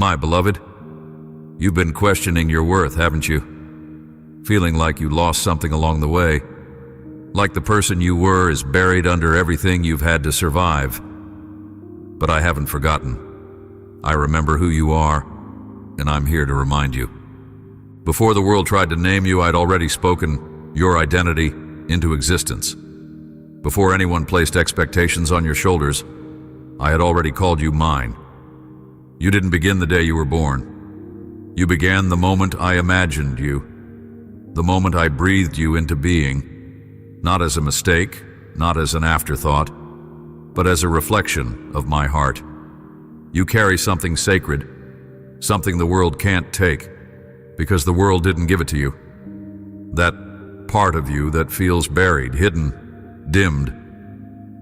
My beloved, you've been questioning your worth, haven't you? Feeling like you lost something along the way. Like the person you were is buried under everything you've had to survive. But I haven't forgotten. I remember who you are, and I'm here to remind you. Before the world tried to name you, I'd already spoken your identity into existence. Before anyone placed expectations on your shoulders, I had already called you mine. You didn't begin the day you were born. You began the moment I imagined you, the moment I breathed you into being, not as a mistake, not as an afterthought, but as a reflection of my heart. You carry something sacred, something the world can't take, because the world didn't give it to you. That part of you that feels buried, hidden, dimmed.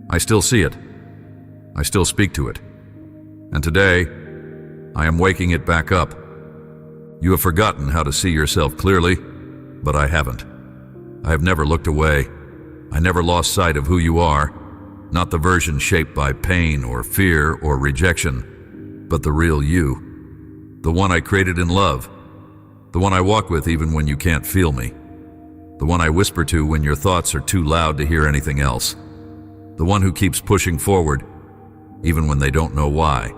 I still see it. I still speak to it. And today, I am waking it back up. You have forgotten how to see yourself clearly, but I haven't. I have never looked away. I never lost sight of who you are, not the version shaped by pain or fear or rejection, but the real you, the one I created in love, the one I walk with even when you can't feel me, the one I whisper to when your thoughts are too loud to hear anything else, the one who keeps pushing forward even when they don't know why.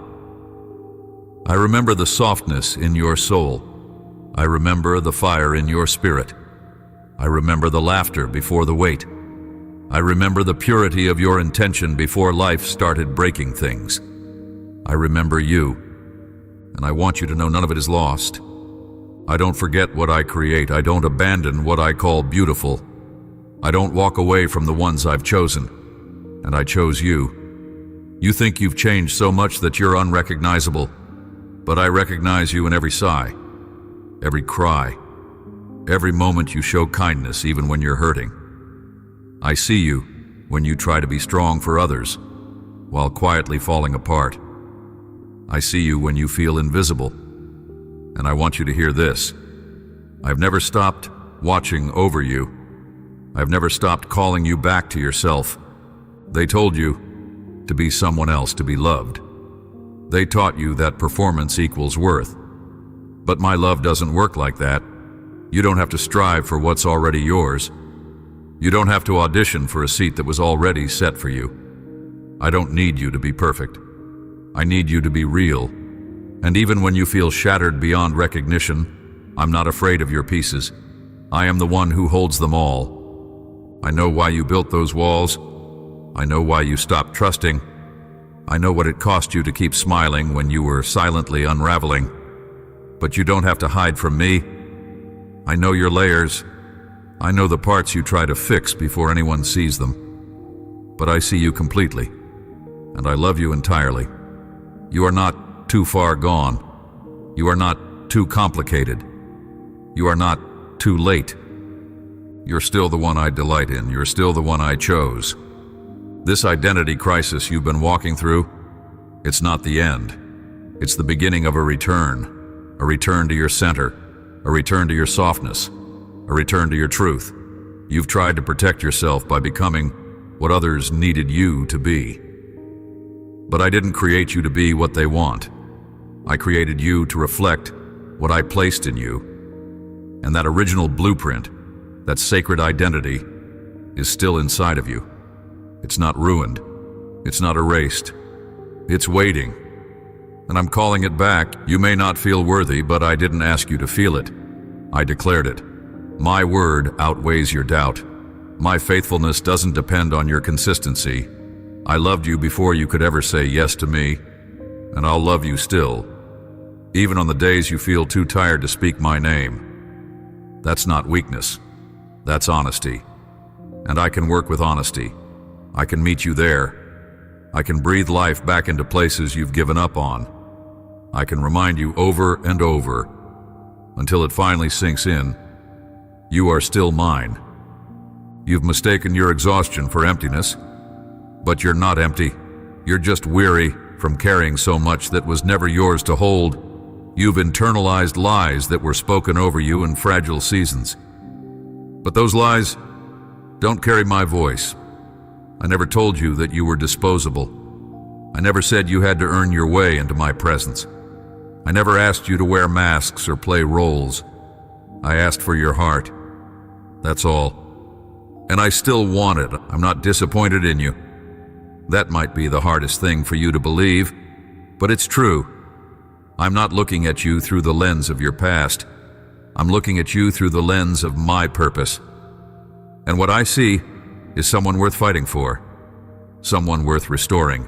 I remember the softness in your soul. I remember the fire in your spirit. I remember the laughter before the weight. I remember the purity of your intention before life started breaking things. I remember you, and I want you to know none of it is lost. I don't forget what I create. I don't abandon what I call beautiful. I don't walk away from the ones I've chosen, and I chose you. You think you've changed so much that you're unrecognizable, but I recognize you in every sigh, every cry, every moment you show kindness even when you're hurting. I see you when you try to be strong for others while quietly falling apart. I see you when you feel invisible, and I want you to hear this. I've never stopped watching over you. I've never stopped calling you back to yourself. They told you to be someone else to be loved. They taught you that performance equals worth. But my love doesn't work like that. You don't have to strive for what's already yours. You don't have to audition for a seat that was already set for you. I don't need you to be perfect. I need you to be real. And even when you feel shattered beyond recognition, I'm not afraid of your pieces. I am the one who holds them all. I know why you built those walls. I know why you stopped trusting. I know what it cost you to keep smiling when you were silently unraveling. But you don't have to hide from me. I know your layers. I know the parts you try to fix before anyone sees them. But I see you completely, and I love you entirely. You are not too far gone. You are not too complicated. You are not too late. You're still the one I delight in. You're still the one I chose. This identity crisis you've been walking through, it's not the end. It's the beginning of a return to your center, a return to your softness, a return to your truth. You've tried to protect yourself by becoming what others needed you to be. But I didn't create you to be what they want. I created you to reflect what I placed in you. And that original blueprint, that sacred identity, is still inside of you. It's not ruined. It's not erased. It's waiting. And I'm calling it back. You may not feel worthy, but I didn't ask you to feel it. I declared it. My word outweighs your doubt. My faithfulness doesn't depend on your consistency. I loved you before you could ever say yes to me, and I'll love you still, even on the days you feel too tired to speak my name. That's not weakness. That's honesty. And I can work with honesty. I can meet you there. I can breathe life back into places you've given up on. I can remind you over and over, until it finally sinks in, you are still mine. You've mistaken your exhaustion for emptiness, but you're not empty. You're just weary from carrying so much that was never yours to hold. You've internalized lies that were spoken over you in fragile seasons. But those lies don't carry my voice. I never told you that you were disposable. I never said you had to earn your way into my presence. I never asked you to wear masks or play roles. I asked for your heart. That's all. And I still want it. I'm not disappointed in you. That might be the hardest thing for you to believe, but it's true. I'm not looking at you through the lens of your past. I'm looking at you through the lens of my purpose. And what I see is someone worth fighting for, someone worth restoring,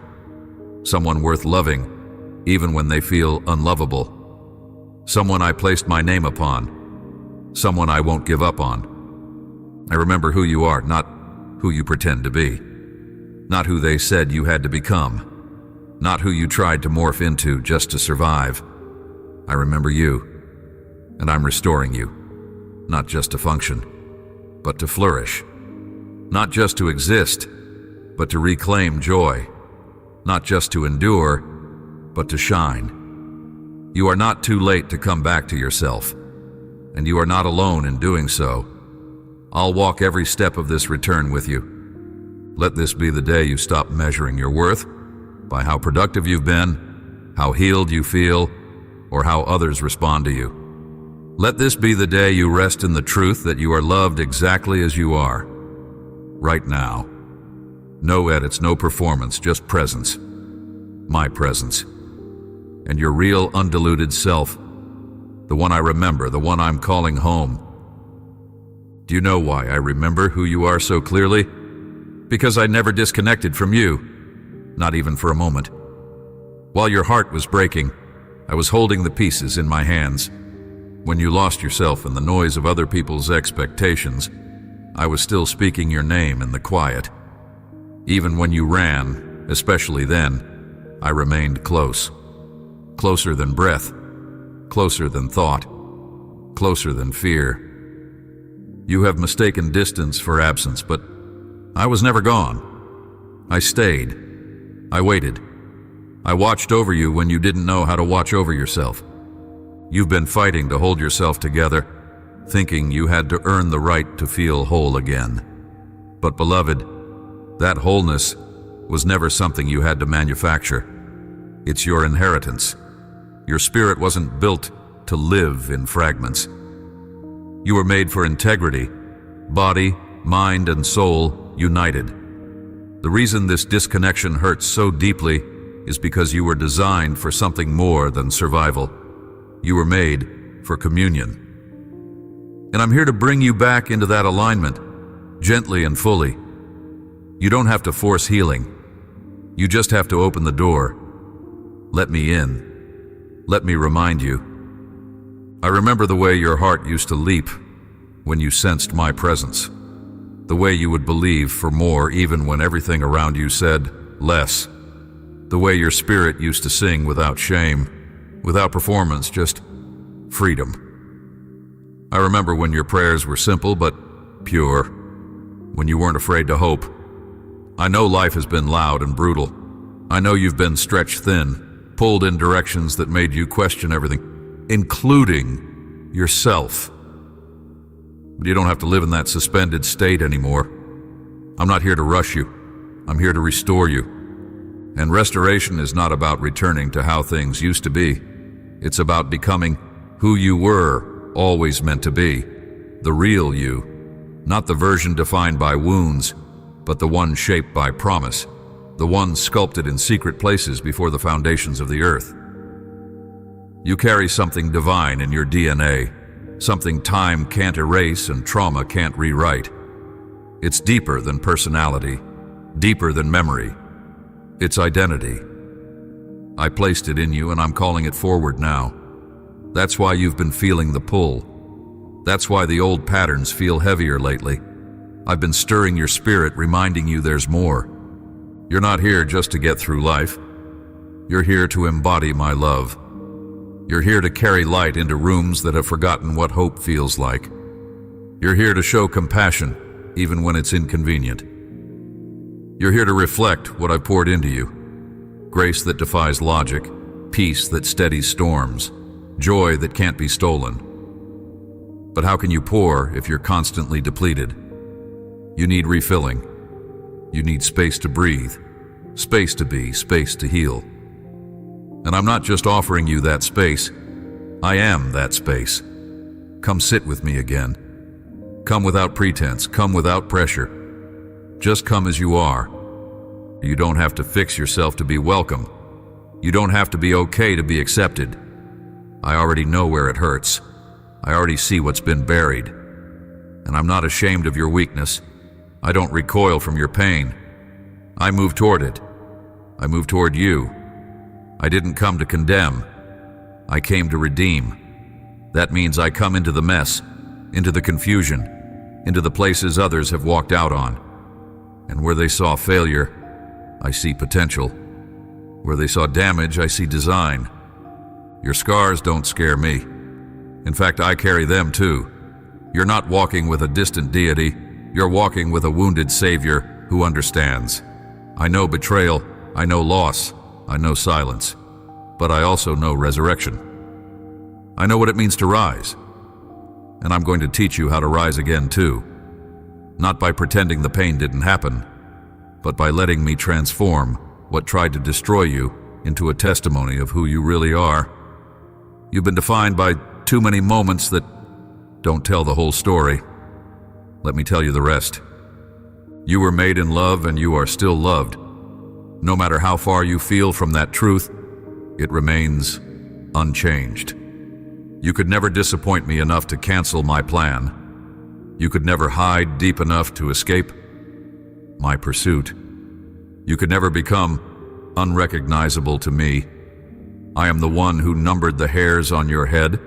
someone worth loving, even when they feel unlovable, someone I placed my name upon, someone I won't give up on. I remember who you are, not who you pretend to be, not who they said you had to become, not who you tried to morph into just to survive. I remember you, and I'm restoring you, not just to function, but to flourish, not just to exist, but to reclaim joy, not just to endure, but to shine. You are not too late to come back to yourself, and you are not alone in doing so. I'll walk every step of this return with you. Let this be the day you stop measuring your worth by how productive you've been, how healed you feel, or how others respond to you. Let this be the day you rest in the truth that you are loved exactly as you are, right now. No edits, no performance, just presence. My presence. And your real, undiluted self. The one I remember, the one I'm calling home. Do you know why I remember who you are so clearly? Because I never disconnected from you, not even for a moment. While your heart was breaking, I was holding the pieces in my hands. When you lost yourself in the noise of other people's expectations, I was still speaking your name in the quiet. Even when you ran, especially then, I remained close. Closer than breath, closer than thought, closer than fear. You have mistaken distance for absence, but I was never gone. I stayed. I waited. I watched over you when you didn't know how to watch over yourself. You've been fighting to hold yourself together, thinking you had to earn the right to feel whole again. But beloved, that wholeness was never something you had to manufacture. It's your inheritance. Your spirit wasn't built to live in fragments. You were made for integrity, body, mind, and soul united. The reason this disconnection hurts so deeply is because you were designed for something more than survival. You were made for communion. And I'm here to bring you back into that alignment, gently and fully. You don't have to force healing. You just have to open the door. Let me in. Let me remind you. I remember the way your heart used to leap when you sensed my presence. The way you would believe for more even when everything around you said less. The way your spirit used to sing without shame, without performance, just freedom. I remember when your prayers were simple but pure, when you weren't afraid to hope. I know life has been loud and brutal. I know you've been stretched thin, pulled in directions that made you question everything, including yourself. But you don't have to live in that suspended state anymore. I'm not here to rush you. I'm here to restore you. And restoration is not about returning to how things used to be. It's about becoming who you were always meant to be, the real you, not the version defined by wounds, but the one shaped by promise, the one sculpted in secret places before the foundations of the earth. You carry something divine in your DNA, something time can't erase and trauma can't rewrite. It's deeper than personality, deeper than memory. It's identity. I placed it in you and I'm calling it forward now. That's why you've been feeling the pull. That's why the old patterns feel heavier lately. I've been stirring your spirit, reminding you there's more. You're not here just to get through life. You're here to embody my love. You're here to carry light into rooms that have forgotten what hope feels like. You're here to show compassion, even when it's inconvenient. You're here to reflect what I've poured into you. Grace that defies logic, peace that steadies storms, joy that can't be stolen. But how can you pour if you're constantly depleted? You need refilling. You need space to breathe, space to be, space to heal. And I'm not just offering you that space. I am that space. Come sit with me again. Come without pretense. Come without pressure. Just come as you are. You don't have to fix yourself to be welcome. You don't have to be okay to be accepted. I already know where it hurts. I already see what's been buried. And I'm not ashamed of your weakness. I don't recoil from your pain. I move toward it. I move toward you. I didn't come to condemn. I came to redeem. That means I come into the mess, into the confusion, into the places others have walked out on. And where they saw failure, I see potential. Where they saw damage, I see design. Your scars don't scare me. In fact, I carry them too. You're not walking with a distant deity. You're walking with a wounded Savior who understands. I know betrayal. I know loss. I know silence. But I also know resurrection. I know what it means to rise. And I'm going to teach you how to rise again too. Not by pretending the pain didn't happen, but by letting me transform what tried to destroy you into a testimony of who you really are. You've been defined by too many moments that don't tell the whole story. Let me tell you the rest. You were made in love and you are still loved. No matter how far you feel from that truth, it remains unchanged. You could never disappoint me enough to cancel my plan. You could never hide deep enough to escape my pursuit. You could never become unrecognizable to me. I am the one who numbered the hairs on your head.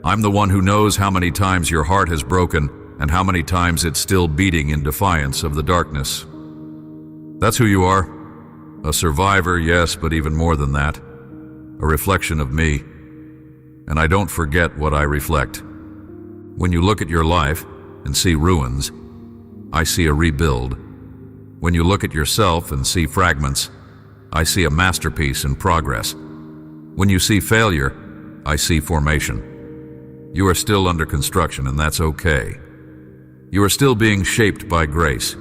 I'm the one who knows how many times your heart has broken and how many times it's still beating in defiance of the darkness. That's who you are. A survivor, yes, but even more than that. A reflection of me. And I don't forget what I reflect. When you look at your life and see ruins, I see a rebuild. When you look at yourself and see fragments, I see a masterpiece in progress. When you see failure, I see formation. You are still under construction, and that's okay. You are still being shaped by grace.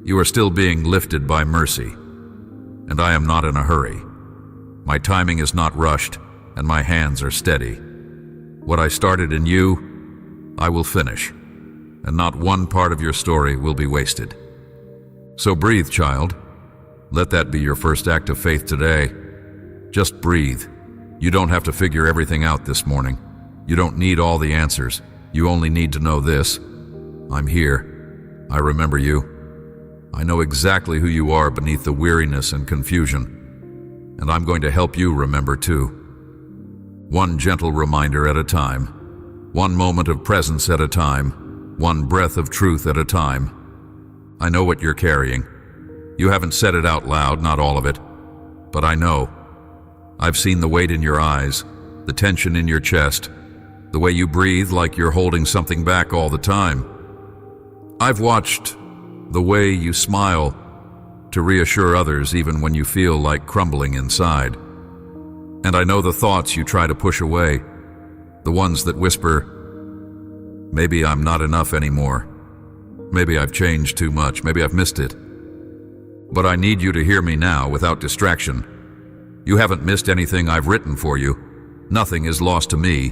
You are still being lifted by mercy. And I am not in a hurry. My timing is not rushed, and my hands are steady. What I started in you, I will finish, and not one part of your story will be wasted. So breathe, child. Let that be your first act of faith today. Just breathe. You don't have to figure everything out this morning. You don't need all the answers. You only need to know this. I'm here. I remember you. I know exactly who you are beneath the weariness and confusion. And I'm going to help you remember too. One gentle reminder at a time. One moment of presence at a time. One breath of truth at a time. I know what you're carrying. You haven't said it out loud, not all of it. But I know. I've seen the weight in your eyes, the tension in your chest, the way you breathe like you're holding something back all the time. I've watched the way you smile to reassure others even when you feel like crumbling inside. And I know the thoughts you try to push away, the ones that whisper, maybe I'm not enough anymore. Maybe I've changed too much. Maybe I've missed it. But I need you to hear me now without distraction. You haven't missed anything I've written for you. Nothing is lost to me.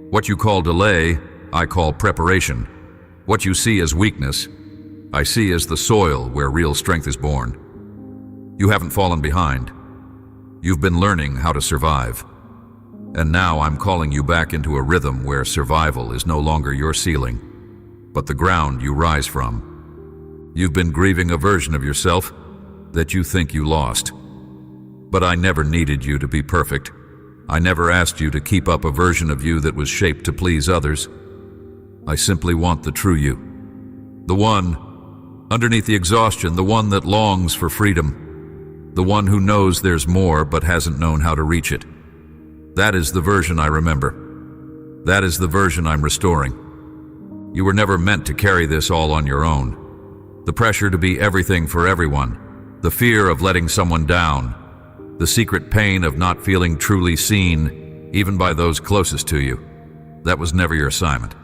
What you call delay, I call preparation. What you see as weakness, I see as the soil where real strength is born. You haven't fallen behind. You've been learning how to survive. And now I'm calling you back into a rhythm where survival is no longer your ceiling, but the ground you rise from. You've been grieving a version of yourself that you think you lost. But I never needed you to be perfect. I never asked you to keep up a version of you that was shaped to please others. I simply want the true you. The one, underneath the exhaustion, the one that longs for freedom. The one who knows there's more but hasn't known how to reach it. That is the version I remember. That is the version I'm restoring. You were never meant to carry this all on your own. The pressure to be everything for everyone, the fear of letting someone down, the secret pain of not feeling truly seen, even by those closest to you. That was never your assignment.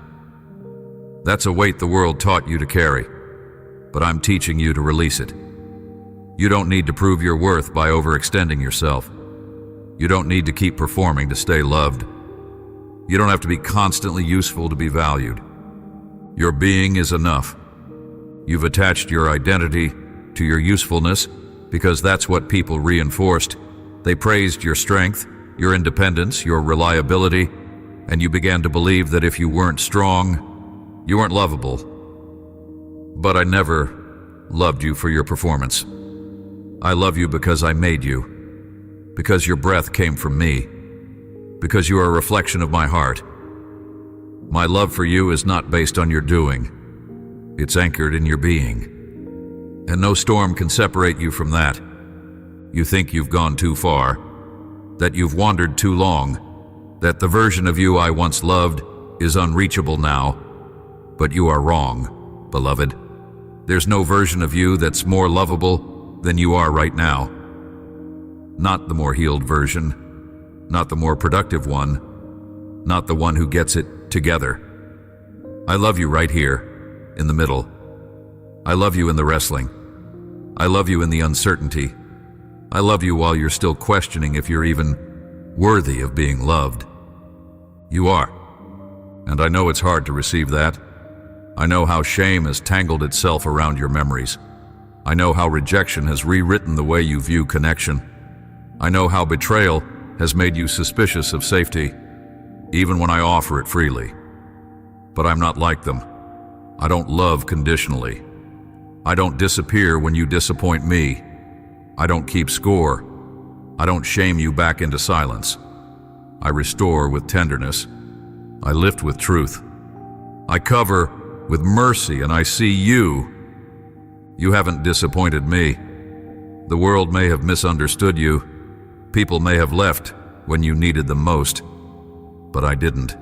That's a weight the world taught you to carry, but I'm teaching you to release it. You don't need to prove your worth by overextending yourself. You don't need to keep performing to stay loved. You don't have to be constantly useful to be valued. Your being is enough. You've attached your identity to your usefulness because that's what people reinforced. They praised your strength, your independence, your reliability, and you began to believe that if you weren't strong, you weren't lovable. But I never loved you for your performance. I love you because I made you, because your breath came from me, because you are a reflection of my heart. My love for you is not based on your doing. It's anchored in your being. And no storm can separate you from that. You think you've gone too far, that you've wandered too long, that the version of you I once loved is unreachable now. But you are wrong, beloved. There's no version of you that's more lovable than you are right now. Not the more healed version, not the more productive one, not the one who gets it together. I love you right here, in the middle. I love you in the wrestling. I love you in the uncertainty. I love you while you're still questioning if you're even worthy of being loved. You are. And I know it's hard to receive that. I know how shame has tangled itself around your memories. I know how rejection has rewritten the way you view connection. I know how betrayal has made you suspicious of safety, even when I offer it freely. But I'm not like them. I don't love conditionally. I don't disappear when you disappoint me. I don't keep score. I don't shame you back into silence. I restore with tenderness. I lift with truth. I cover with mercy, and I see you. You haven't disappointed me. The world may have misunderstood you. People may have left when you needed them most. But I didn't.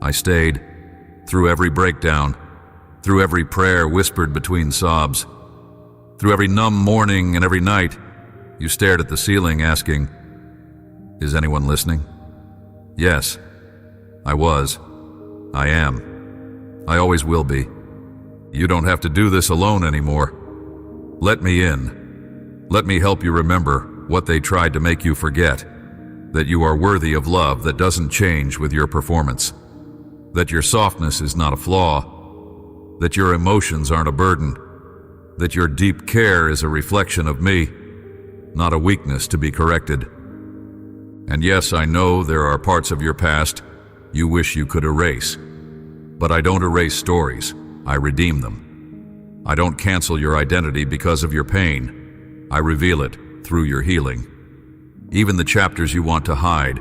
I stayed through every breakdown, through every prayer whispered between sobs, through every numb morning and every night. You stared at the ceiling asking, "Is anyone listening?" Yes, I was. I am. I always will be. You don't have to do this alone anymore. Let me in. Let me help you remember what they tried to make you forget. That you are worthy of love that doesn't change with your performance. That your softness is not a flaw. That your emotions aren't a burden. That your deep care is a reflection of me, not a weakness to be corrected. And yes, I know there are parts of your past you wish you could erase. But I don't erase stories, I redeem them. I don't cancel your identity because of your pain. I reveal it through your healing. Even the chapters you want to hide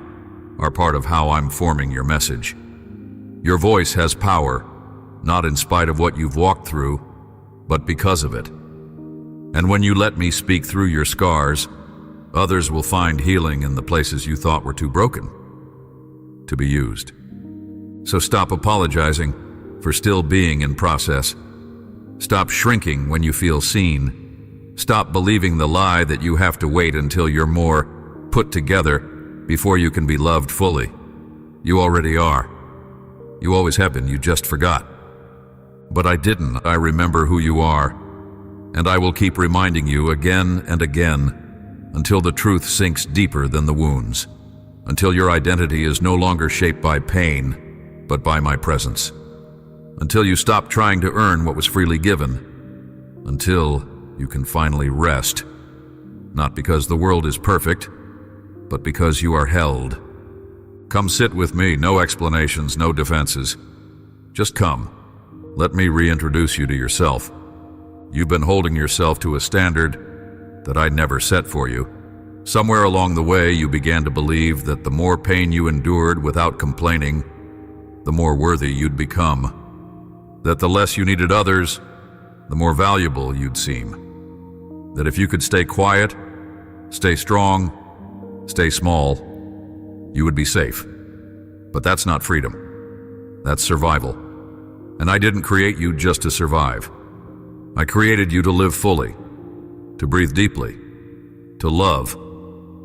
are part of how I'm forming your message. Your voice has power, not in spite of what you've walked through, but because of it. And when you let me speak through your scars, others will find healing in the places you thought were too broken to be used. So stop apologizing for still being in process. Stop shrinking when you feel seen. Stop believing the lie that you have to wait until you're more put together before you can be loved fully. You already are. You always have been, you just forgot. But I didn't. I remember who you are. And I will keep reminding you again and again until the truth sinks deeper than the wounds. Until your identity is no longer shaped by pain, but by my presence. Until you stop trying to earn what was freely given. Until you can finally rest. Not because the world is perfect, but because you are held. Come sit with me, no explanations, no defenses. Just come. Let me reintroduce you to yourself. You've been holding yourself to a standard that I never set for you. Somewhere along the way, you began to believe that the more pain you endured without complaining, the more worthy you'd become. That the less you needed others, the more valuable you'd seem. That if you could stay quiet, stay strong, stay small, you would be safe. But that's not freedom. That's survival. And I didn't create you just to survive. I created you to live fully, to breathe deeply, to love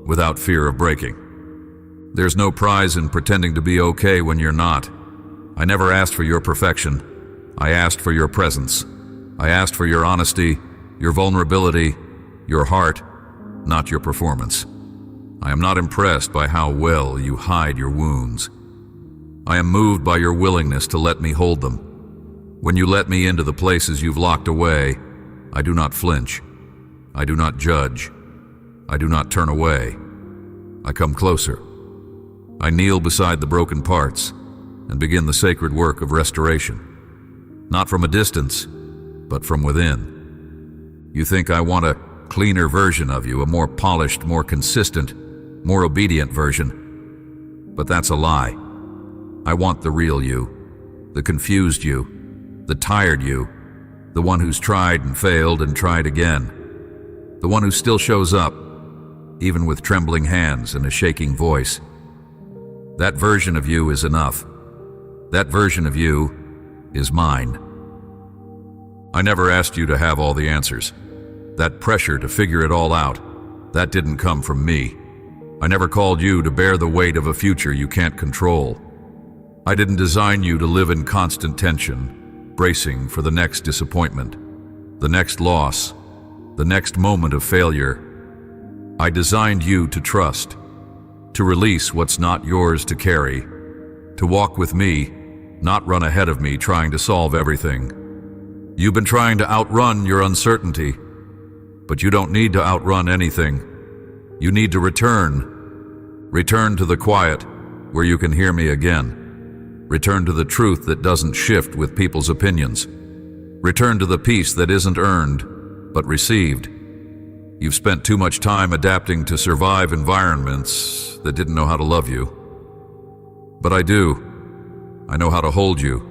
without fear of breaking. There's no prize in pretending to be okay when you're not. I never asked for your perfection. I asked for your presence. I asked for your honesty, your vulnerability, your heart, not your performance. I am not impressed by how well you hide your wounds. I am moved by your willingness to let me hold them. When you let me into the places you've locked away, I do not flinch. I do not judge. I do not turn away. I come closer. I kneel beside the broken parts and begin the sacred work of restoration. Not from a distance, but from within. You think I want a cleaner version of you, a more polished, more consistent, more obedient version. But that's a lie. I want the real you, the confused you, the tired you, the one who's tried and failed and tried again, the one who still shows up, even with trembling hands and a shaking voice. That version of you is enough. That version of you is mine. I never asked you to have all the answers. That pressure to figure it all out, that didn't come from me. I never called you to bear the weight of a future you can't control. I didn't design you to live in constant tension, bracing for the next disappointment, the next loss, the next moment of failure. I designed you to trust, to release what's not yours to carry, to walk with me, not run ahead of me trying to solve everything. You've been trying to outrun your uncertainty, but you don't need to outrun anything. You need to return. Return to the quiet where you can hear me again. Return to the truth that doesn't shift with people's opinions. Return to the peace that isn't earned, but received. You've spent too much time adapting to survive environments that didn't know how to love you. But I do. I know how to hold you.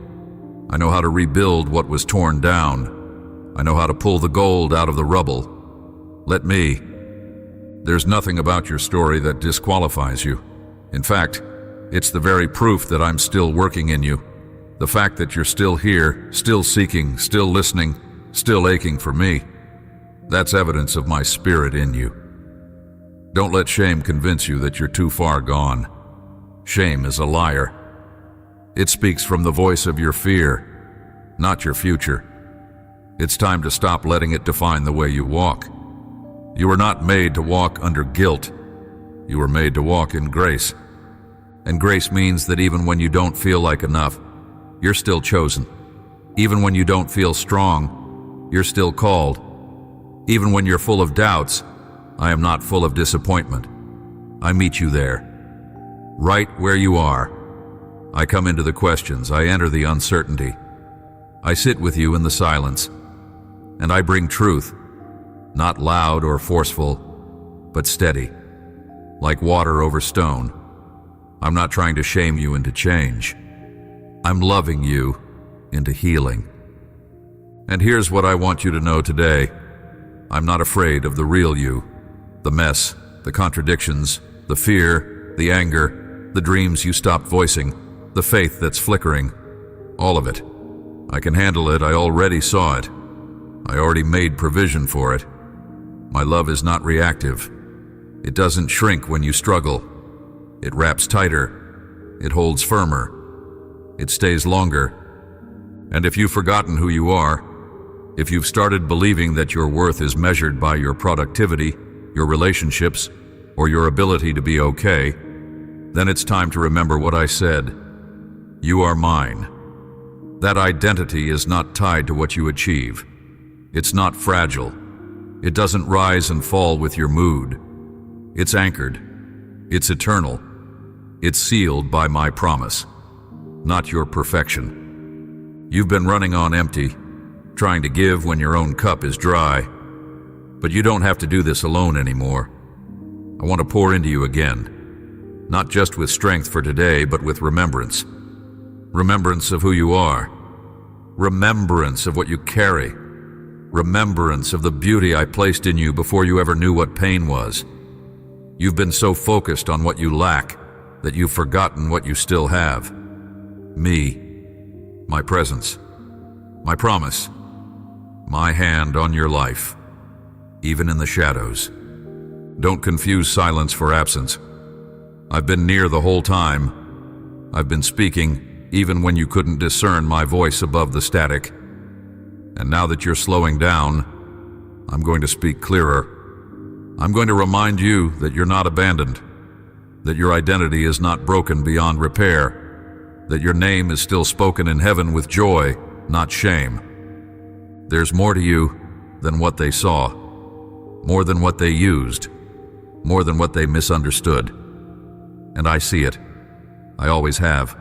I know how to rebuild what was torn down. I know how to pull the gold out of the rubble. Let me. There's nothing about your story that disqualifies you. In fact, it's the very proof that I'm still working in you. The fact that you're still here, still seeking, still listening, still aching for me. That's evidence of my spirit in you. Don't let shame convince you that you're too far gone. Shame is a liar. It speaks from the voice of your fear, not your future. It's time to stop letting it define the way you walk. You were not made to walk under guilt. You were made to walk in grace. And grace means that even when you don't feel like enough, you're still chosen. Even when you don't feel strong, you're still called. Even when you're full of doubts, I am not full of disappointment. I meet you there, right where you are. I come into the questions, I enter the uncertainty. I sit with you in the silence, and I bring truth, not loud or forceful, but steady, like water over stone. I'm not trying to shame you into change. I'm loving you into healing. And here's what I want you to know today. I'm not afraid of the real you, the mess, the contradictions, the fear, the anger, the dreams you stopped voicing, the faith that's flickering, all of it. I can handle it. I already saw it. I already made provision for it. My love is not reactive. It doesn't shrink when you struggle. It wraps tighter. It holds firmer. It stays longer. And if you've forgotten who you are, if you've started believing that your worth is measured by your productivity, your relationships, or your ability to be okay, then it's time to remember what I said. You are mine. That identity is not tied to what you achieve. It's not fragile. It doesn't rise and fall with your mood. It's anchored. It's eternal. It's sealed by my promise, not your perfection. You've been running on empty, trying to give when your own cup is dry. But you don't have to do this alone anymore. I want to pour into you again, not just with strength for today, but with remembrance. Remembrance of who you are. Remembrance of what you carry. Remembrance of the beauty I placed in you before you ever knew what pain was. You've been so focused on what you lack that you've forgotten what you still have. Me, my presence, my promise, my hand on your life, even in the shadows. Don't confuse silence for absence. I've been near the whole time. I've been speaking even when you couldn't discern my voice above the static. And now that you're slowing down, I'm going to speak clearer. I'm going to remind you that you're not abandoned, that your identity is not broken beyond repair, that your name is still spoken in heaven with joy, not shame. There's more to you than what they saw, more than what they used, more than what they misunderstood. And I see it. I always have.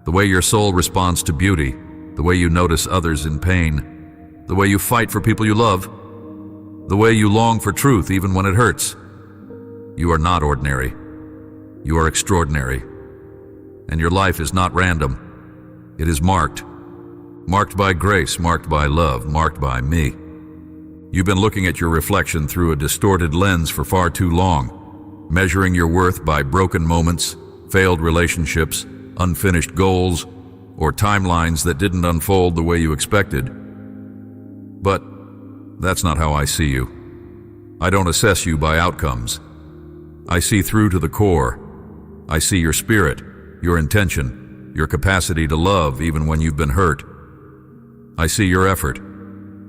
The way your soul responds to beauty, the way you notice others in pain, the way you fight for people you love, the way you long for truth even when it hurts. You are not ordinary. You are extraordinary. And your life is not random. It is marked. Marked by grace, marked by love, marked by me. You've been looking at your reflection through a distorted lens for far too long, measuring your worth by broken moments, failed relationships, unfinished goals, or timelines that didn't unfold the way you expected. But that's not how I see you. I don't assess you by outcomes. I see through to the core. I see your spirit, your intention, your capacity to love even when you've been hurt. I see your effort,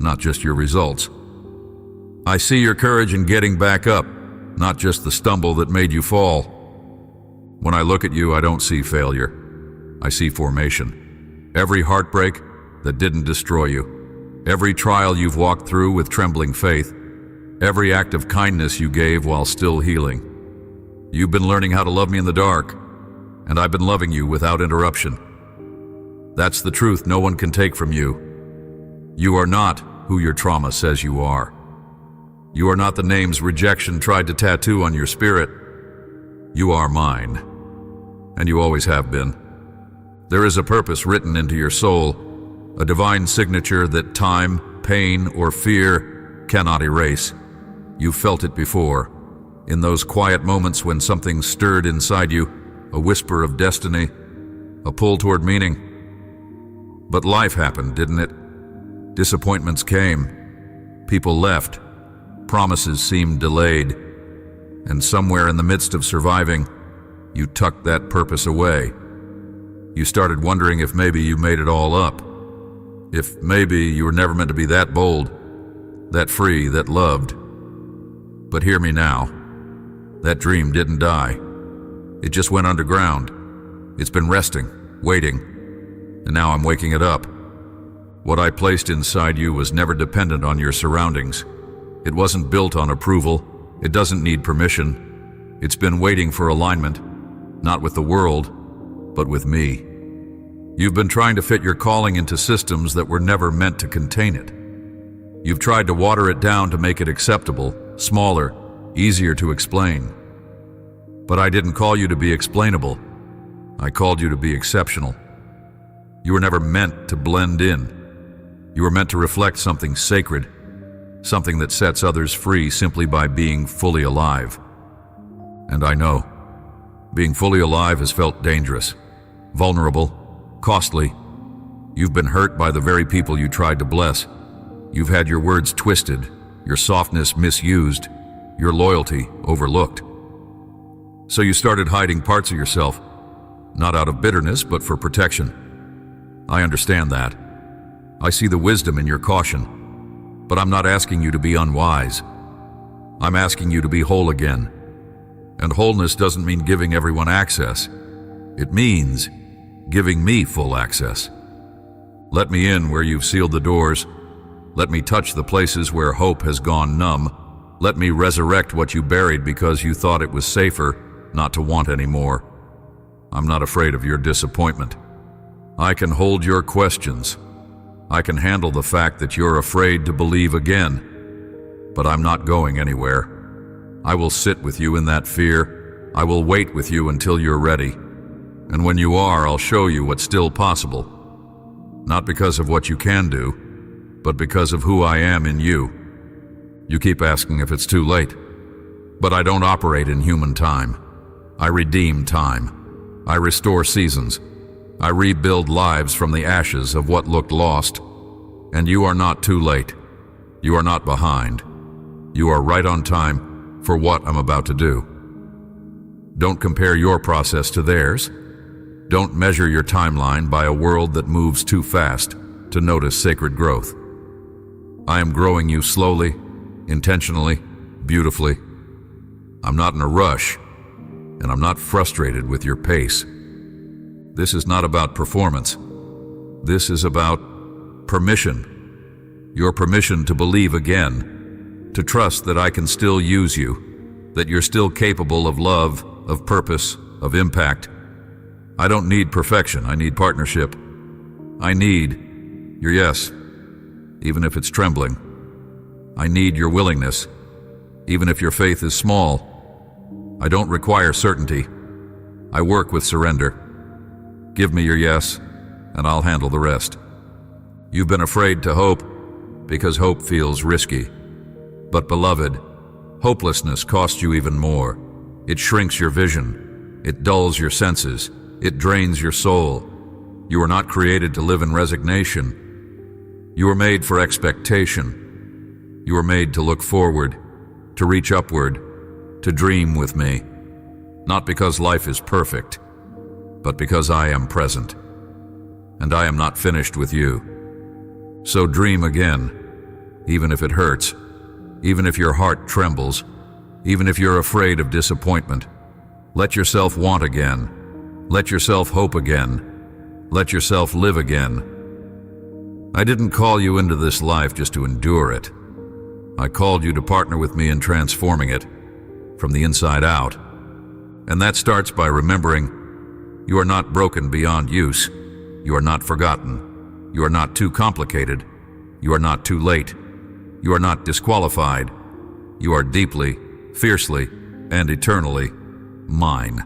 not just your results. I see your courage in getting back up, not just the stumble that made you fall. When I look at you, I don't see failure. I see formation. Every heartbreak that didn't destroy you. Every trial you've walked through with trembling faith. Every act of kindness you gave while still healing. You've been learning how to love me in the dark, and I've been loving you without interruption. That's the truth no one can take from you. You are not who your trauma says you are. You are not the names rejection tried to tattoo on your spirit. You are mine, and you always have been. There is a purpose written into your soul, a divine signature that time, pain, or fear cannot erase. You've felt it before, in those quiet moments when something stirred inside you, a whisper of destiny, a pull toward meaning. But life happened, didn't it? Disappointments came. People left. Promises seemed delayed. And somewhere in the midst of surviving, you tucked that purpose away. You started wondering if maybe you made it all up. If maybe you were never meant to be that bold, that free, that loved. But hear me now. That dream didn't die. It just went underground. It's been resting, waiting, and now I'm waking it up. What I placed inside you was never dependent on your surroundings. It wasn't built on approval. It doesn't need permission. It's been waiting for alignment, not with the world, but with me. You've been trying to fit your calling into systems that were never meant to contain it. You've tried to water it down to make it acceptable, smaller, easier to explain. But I didn't call you to be explainable. I called you to be exceptional. You were never meant to blend in. You were meant to reflect something sacred, something that sets others free simply by being fully alive. And I know, being fully alive has felt dangerous, vulnerable, costly. You've been hurt by the very people you tried to bless. You've had your words twisted, your softness misused, your loyalty overlooked. So you started hiding parts of yourself, not out of bitterness, but for protection. I understand that. I see the wisdom in your caution. But I'm not asking you to be unwise. I'm asking you to be whole again. And wholeness doesn't mean giving everyone access. It means giving me full access. Let me in where you've sealed the doors. Let me touch the places where hope has gone numb. Let me resurrect what you buried because you thought it was safer not to want anymore. I'm not afraid of your disappointment. I can hold your questions. I can handle the fact that you're afraid to believe again. But I'm not going anywhere. I will sit with you in that fear. I will wait with you until you're ready. And when you are, I'll show you what's still possible. Not because of what you can do, but because of who I am in you. You keep asking if it's too late. But I don't operate in human time. I redeem time. I restore seasons. I rebuild lives from the ashes of what looked lost. And you are not too late. You are not behind. You are right on time for what I'm about to do. Don't compare your process to theirs. Don't measure your timeline by a world that moves too fast to notice sacred growth. I am growing you slowly, intentionally, beautifully. I'm not in a rush, and I'm not frustrated with your pace. This is not about performance. This is about permission. Your permission to believe again, to trust that I can still use you, that you're still capable of love, of purpose, of impact. I don't need perfection, I need partnership. I need your yes, even if it's trembling. I need your willingness, even if your faith is small. I don't require certainty. I work with surrender. Give me your yes, and I'll handle the rest. You've been afraid to hope because hope feels risky. But beloved, hopelessness costs you even more. It shrinks your vision. It dulls your senses. It drains your soul. You are not created to live in resignation. You were made for expectation. You were made to look forward, to reach upward, to dream with me. Not because life is perfect, but because I am present. And I am not finished with you. So dream again, even if it hurts, even if your heart trembles, even if you're afraid of disappointment. Let yourself want again. Let yourself hope again. Let yourself live again. I didn't call you into this life just to endure it. I called you to partner with me in transforming it from the inside out. And that starts by remembering you are not broken beyond use. You are not forgotten. You are not too complicated. You are not too late. You are not disqualified. You are deeply, fiercely, and eternally mine.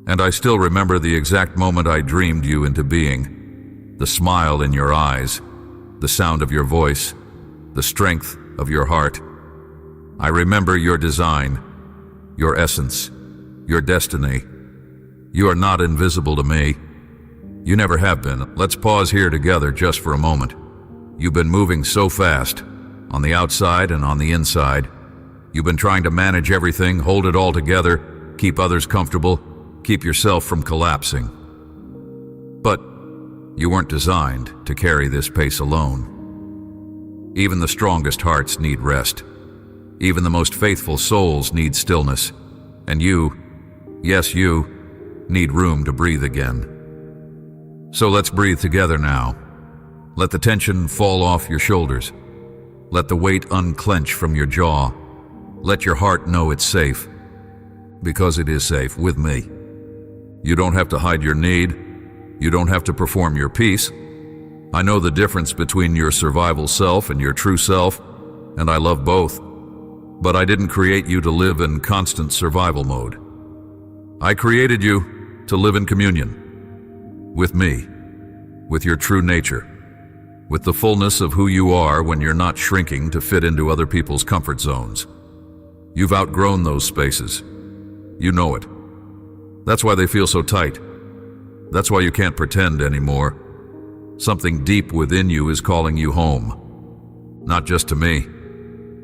And I still remember the exact moment I dreamed you into being. The smile in your eyes, the sound of your voice, the strength of your heart. I remember your design, your essence, your destiny. You are not invisible to me. You never have been. Let's pause here together just for a moment. You've been moving so fast, on the outside and on the inside. You've been trying to manage everything, hold it all together, keep others comfortable, keep yourself from collapsing. But you weren't designed to carry this pace alone. Even the strongest hearts need rest. Even the most faithful souls need stillness. And you, yes you, need room to breathe again. So let's breathe together now. Let the tension fall off your shoulders. Let the weight unclench from your jaw. Let your heart know it's safe. Because it is safe with me. You don't have to hide your need. You don't have to perform your piece. I know the difference between your survival self and your true self, and I love both. But I didn't create you to live in constant survival mode. I created you to live in communion. With me. With your true nature. With the fullness of who you are when you're not shrinking to fit into other people's comfort zones. You've outgrown those spaces. You know it. That's why they feel so tight. That's why you can't pretend anymore. Something deep within you is calling you home. Not just to me,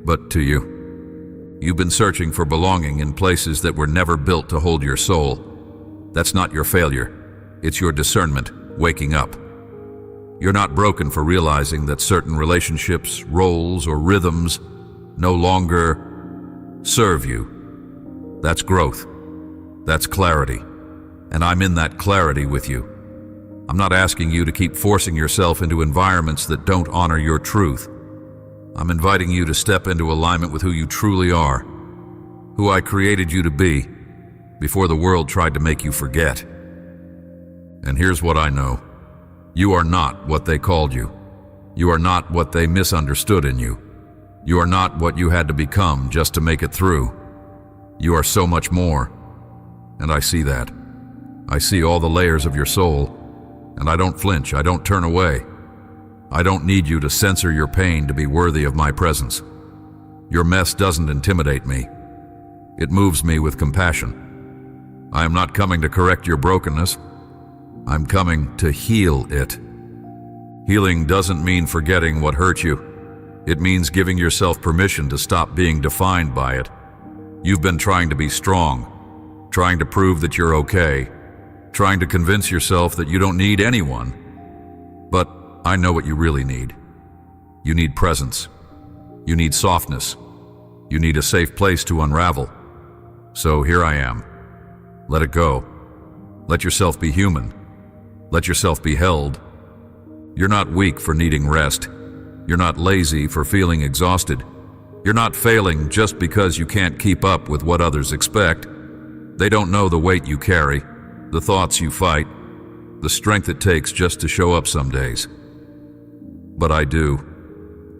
but to you. You've been searching for belonging in places that were never built to hold your soul. That's not your failure. It's your discernment waking up. You're not broken for realizing that certain relationships, roles, or rhythms no longer serve you. That's growth. That's clarity. And I'm in that clarity with you. I'm not asking you to keep forcing yourself into environments that don't honor your truth. I'm inviting you to step into alignment with who you truly are, who I created you to be, before the world tried to make you forget. And here's what I know. You are not what they called you. You are not what they misunderstood in you. You are not what you had to become just to make it through. You are so much more. And I see that. I see all the layers of your soul. And I don't flinch. I don't turn away. I don't need you to censor your pain to be worthy of my presence. Your mess doesn't intimidate me. It moves me with compassion. I am not coming to correct your brokenness. I'm coming to heal it. Healing doesn't mean forgetting what hurt you. It means giving yourself permission to stop being defined by it. You've been trying to be strong, trying to prove that you're okay, trying to convince yourself that you don't need anyone. But I know what you really need. You need presence. You need softness. You need a safe place to unravel. So here I am. Let it go. Let yourself be human. Let yourself be held. You're not weak for needing rest. You're not lazy for feeling exhausted. You're not failing just because you can't keep up with what others expect. They don't know the weight you carry, the thoughts you fight, the strength it takes just to show up some days. But I do.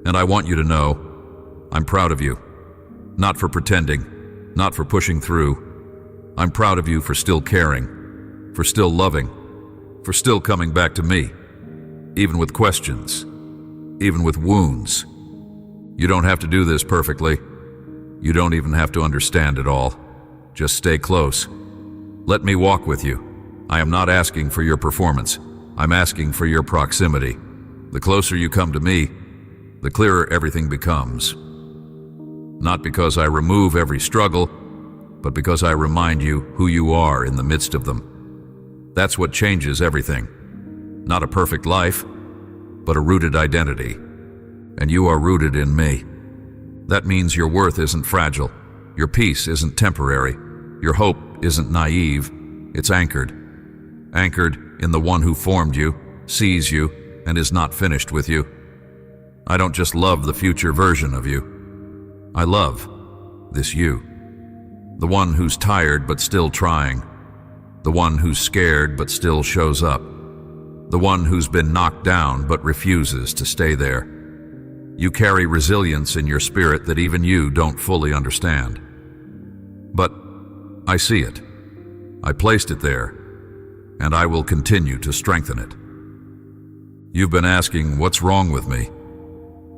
And I want you to know, I'm proud of you. Not for pretending, not for pushing through. I'm proud of you for still caring, for still loving, for still coming back to me, even with questions, even with wounds. You don't have to do this perfectly. You don't even have to understand it all. Just stay close. Let me walk with you. I am not asking for your performance. I'm asking for your proximity. The closer you come to me, the clearer everything becomes. Not because I remove every struggle, but because I remind you who you are in the midst of them. That's what changes everything. Not a perfect life, but a rooted identity. And you are rooted in me. That means your worth isn't fragile. Your peace isn't temporary. Your hope isn't naive. It's anchored. Anchored in the one who formed you, sees you, and is not finished with you. I don't just love the future version of you. I love this you. The one who's tired but still trying. The one who's scared but still shows up. The one who's been knocked down but refuses to stay there. You carry resilience in your spirit that even you don't fully understand. But I see it. I placed it there, and I will continue to strengthen it. You've been asking, what's wrong with me?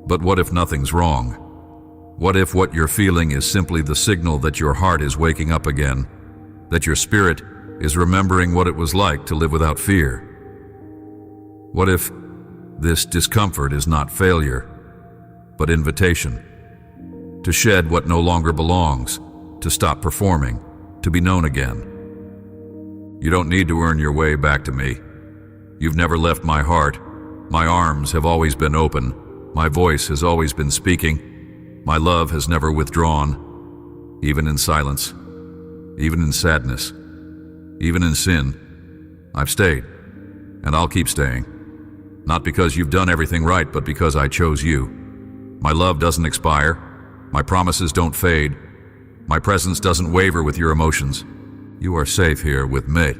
But what if nothing's wrong? What if what you're feeling is simply the signal that your heart is waking up again, that your spirit is remembering what it was like to live without fear? What if this discomfort is not failure, but invitation? To shed what no longer belongs, to stop performing, to be known again. You don't need to earn your way back to me. You've never left my heart. My arms have always been open. My voice has always been speaking. My love has never withdrawn, even in silence, even in sadness, even in sin. I've stayed, and I'll keep staying. Not because you've done everything right, but because I chose you. My love doesn't expire. My promises don't fade. My presence doesn't waver with your emotions. You are safe here with me,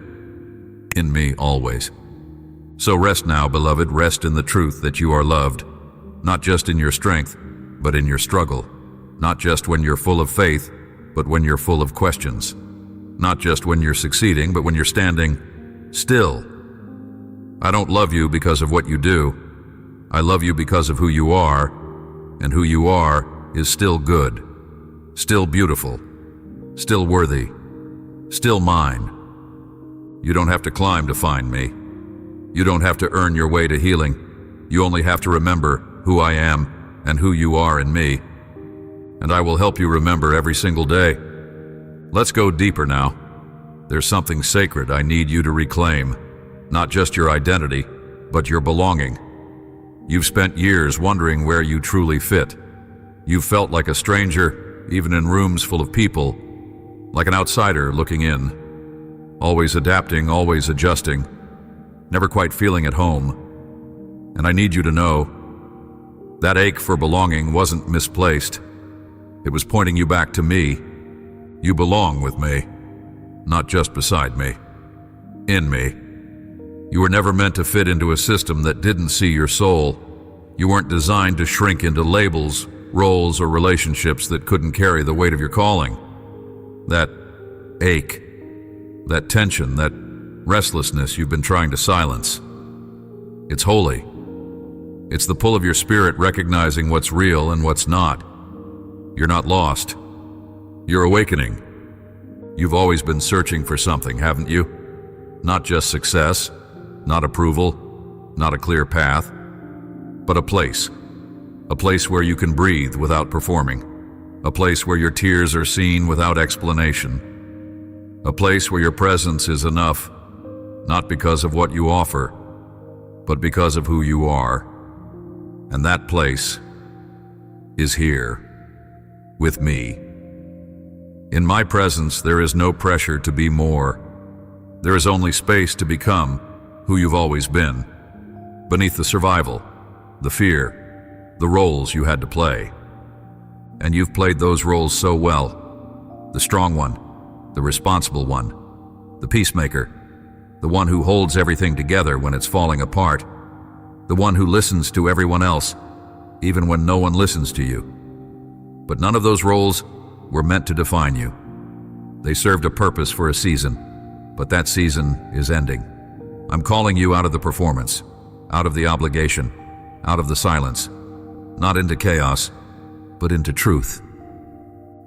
in me always. So rest now, beloved, rest in the truth that you are loved, not just in your strength, but in your struggle. Not just when you're full of faith, but when you're full of questions. Not just when you're succeeding, but when you're standing still. I don't love you because of what you do. I love you because of who you are, and who you are is still good, still beautiful, still worthy, still mine. You don't have to climb to find me. You don't have to earn your way to healing. You only have to remember who I am and who you are in me. And I will help you remember every single day. Let's go deeper now. There's something sacred I need you to reclaim. Not just your identity, but your belonging. You've spent years wondering where you truly fit. You've felt like a stranger, even in rooms full of people, like an outsider looking in, always adapting, always adjusting, never quite feeling at home. And I need you to know, that ache for belonging wasn't misplaced. It was pointing you back to me. You belong with me, not just beside me, in me. You were never meant to fit into a system that didn't see your soul. You weren't designed to shrink into labels, roles, or relationships that couldn't carry the weight of your calling. That ache, that tension, that restlessness you've been trying to silence. It's holy. It's the pull of your spirit recognizing what's real and what's not. You're not lost. You're awakening. You've always been searching for something, haven't you? Not just success, not approval, not a clear path, but a place. A place where you can breathe without performing. A place where your tears are seen without explanation. A place where your presence is enough, not because of what you offer, but because of who you are. And that place is here. with me. In my presence, there is no pressure to be more. There is only space to become who you've always been, beneath the survival, the fear, the roles you had to play. And you've played those roles so well. The strong one, the responsible one, the peacemaker, the one who holds everything together when it's falling apart, the one who listens to everyone else, even when no one listens to you. But none of those roles were meant to define you. They served a purpose for a season, but that season is ending. I'm calling you out of the performance, out of the obligation, out of the silence, not into chaos, but into truth.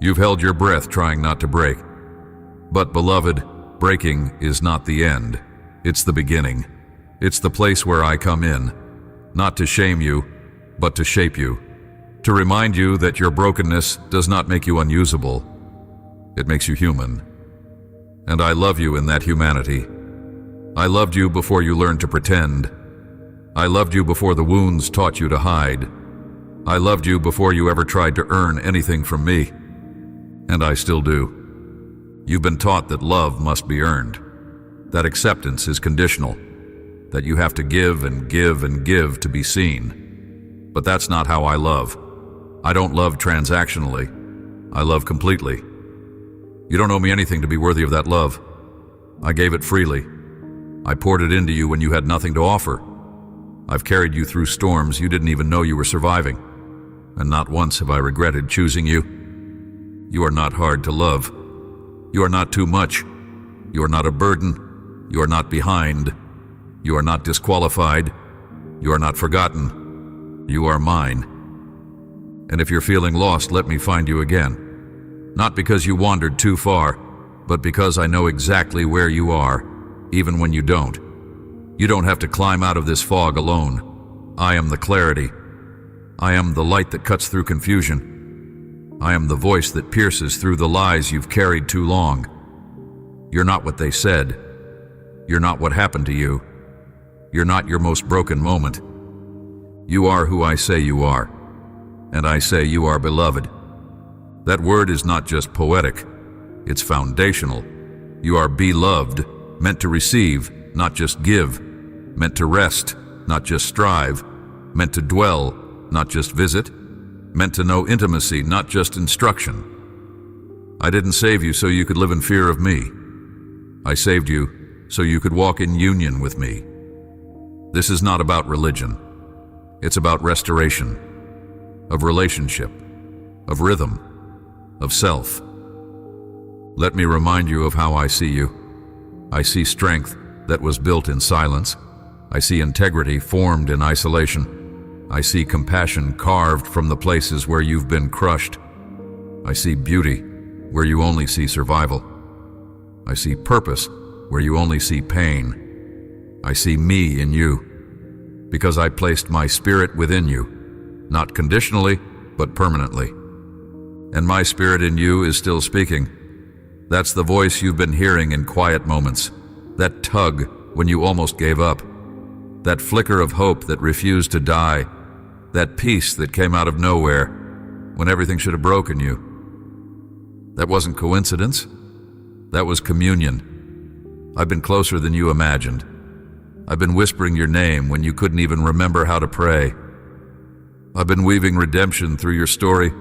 You've held your breath trying not to break. But beloved, breaking is not the end. It's the beginning. It's the place where I come in, not to shame you, but to shape you, to remind you that your brokenness does not make you unusable. It makes you human. And I love you in that humanity. I loved you before you learned to pretend. I loved you before the wounds taught you to hide. I loved you before you ever tried to earn anything from me. And I still do. You've been taught that love must be earned, that acceptance is conditional, that you have to give and give and give to be seen. But that's not how I love. I don't love transactionally. I love completely. You don't owe me anything to be worthy of that love. I gave it freely. I poured it into you when you had nothing to offer. I've carried you through storms you didn't even know you were surviving. And not once have I regretted choosing you. You are not hard to love. You are not too much. You are not a burden. You are not behind. You are not disqualified. You are not forgotten. You are mine. And if you're feeling lost, let me find you again. Not because you wandered too far, but because I know exactly where you are, even when you don't. You don't have to climb out of this fog alone. I am the clarity. I am the light that cuts through confusion. I am the voice that pierces through the lies you've carried too long. You're not what they said. You're not what happened to you. You're not your most broken moment. You are who I say you are, and I say you are beloved. That word is not just poetic, it's foundational. You are beloved, meant to receive, not just give, meant to rest, not just strive, meant to dwell, not just visit, meant to know intimacy, not just instruction. I didn't save you so you could live in fear of me. I saved you so you could walk in union with me. This is not about religion. It's about restoration, of relationship, of rhythm, of self. Let me remind you of how I see you. I see strength that was built in silence. I see integrity formed in isolation. I see compassion carved from the places where you've been crushed. I see beauty where you only see survival. I see purpose where you only see pain. I see me in you, because I placed my spirit within you, not conditionally, but permanently. And my spirit in you is still speaking. That's the voice you've been hearing in quiet moments, that tug when you almost gave up, that flicker of hope that refused to die, that peace that came out of nowhere when everything should have broken you. That wasn't coincidence. That was communion. I've been closer than you imagined. I've been whispering your name when you couldn't even remember how to pray. I've been weaving redemption through your story,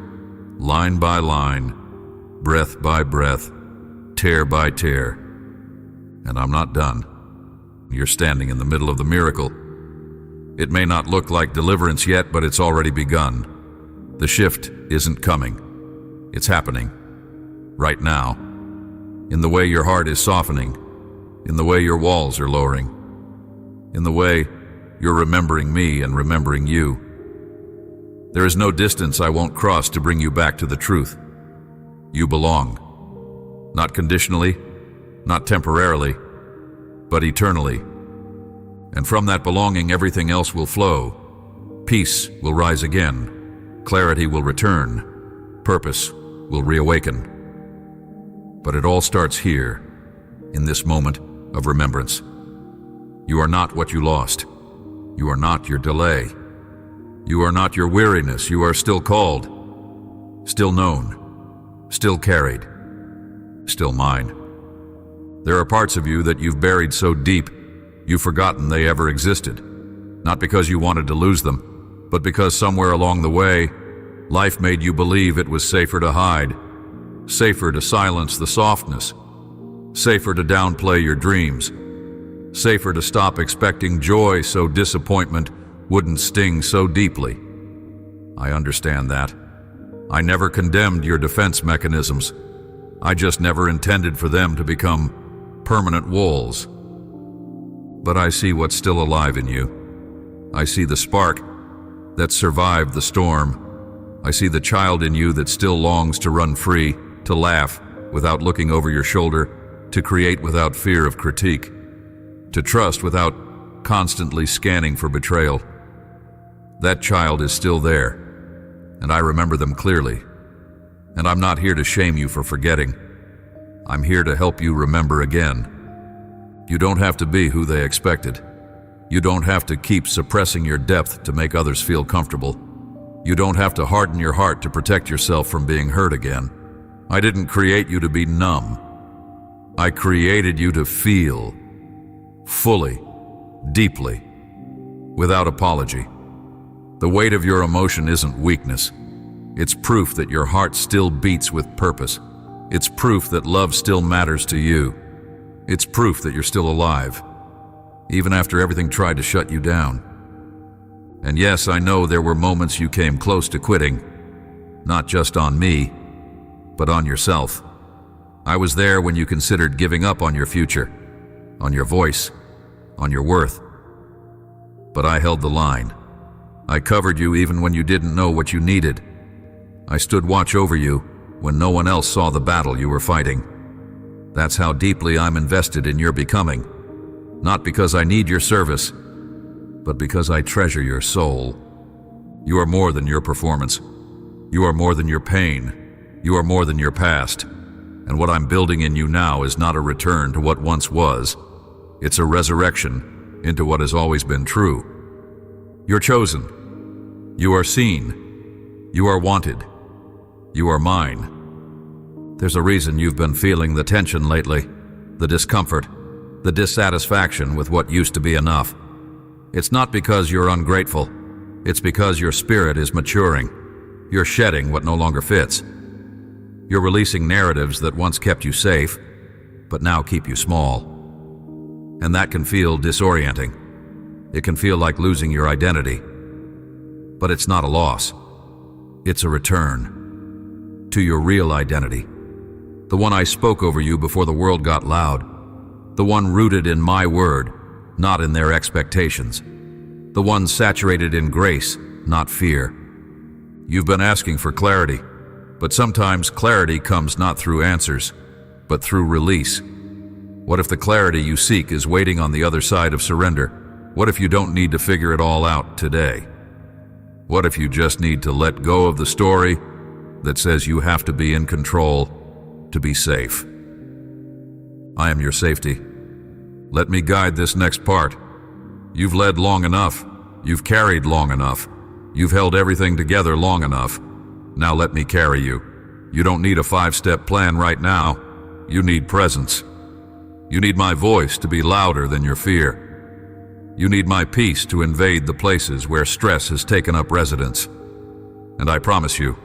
line by line, breath by breath, tear by tear. And I'm not done. You're standing in the middle of the miracle. It may not look like deliverance yet, but it's already begun. The shift isn't coming. It's happening. Right now. In the way your heart is softening. In the way your walls are lowering. In the way you're remembering me and remembering you. There is no distance I won't cross to bring you back to the truth. You belong. Not conditionally, not temporarily, but eternally. And from that belonging, everything else will flow. Peace will rise again. Clarity will return. Purpose will reawaken. But it all starts here, in this moment of remembrance. You are not what you lost. You are not your delay. You are not your weariness. You are still called, still known, still carried, still mine. There are parts of you that you've buried so deep, you've forgotten they ever existed. Not because you wanted to lose them, but because somewhere along the way, life made you believe it was safer to hide, safer to silence the softness, safer to downplay your dreams, safer to stop expecting joy so disappointment wouldn't sting so deeply. I understand that. I never condemned your defense mechanisms. I just never intended for them to become permanent walls. But I see what's still alive in you. I see the spark that survived the storm. I see the child in you that still longs to run free, to laugh without looking over your shoulder, to create without fear of critique, to trust without constantly scanning for betrayal. That child is still there, and I remember them clearly. And I'm not here to shame you for forgetting. I'm here to help you remember again. You don't have to be who they expected. You don't have to keep suppressing your depth to make others feel comfortable. You don't have to harden your heart to protect yourself from being hurt again. I didn't create you to be numb. I created you to feel, fully, deeply, without apology. The weight of your emotion isn't weakness. It's proof that your heart still beats with purpose. It's proof that love still matters to you. It's proof that you're still alive, even after everything tried to shut you down. And yes, I know there were moments you came close to quitting, not just on me, but on yourself. I was there when you considered giving up on your future, on your voice, on your worth. But I held the line. I covered you even when you didn't know what you needed. I stood watch over you when no one else saw the battle you were fighting. That's how deeply I'm invested in your becoming. Not because I need your service, but because I treasure your soul. You are more than your performance. You are more than your pain. You are more than your past. And what I'm building in you now is not a return to what once was. It's a resurrection into what has always been true. You're chosen. You are seen. You are wanted. You are mine. There's a reason you've been feeling the tension lately, the discomfort, the dissatisfaction with what used to be enough. It's not because you're ungrateful. It's because your spirit is maturing. You're shedding what no longer fits. You're releasing narratives that once kept you safe, but now keep you small. And that can feel disorienting. It can feel like losing your identity. But it's not a loss. It's a return to your real identity. The one I spoke over you before the world got loud. The one rooted in my word, not in their expectations. The one saturated in grace, not fear. You've been asking for clarity, but sometimes clarity comes not through answers, but through release. What if the clarity you seek is waiting on the other side of surrender? What if you don't need to figure it all out today? What if you just need to let go of the story that says you have to be in control to be safe? I am your safety. Let me guide this next part. You've led long enough. You've carried long enough. You've held everything together long enough. Now let me carry you. You don't need a 5-step plan right now. You need presence. You need my voice to be louder than your fear. You need my peace to invade the places where stress has taken up residence. And I promise you,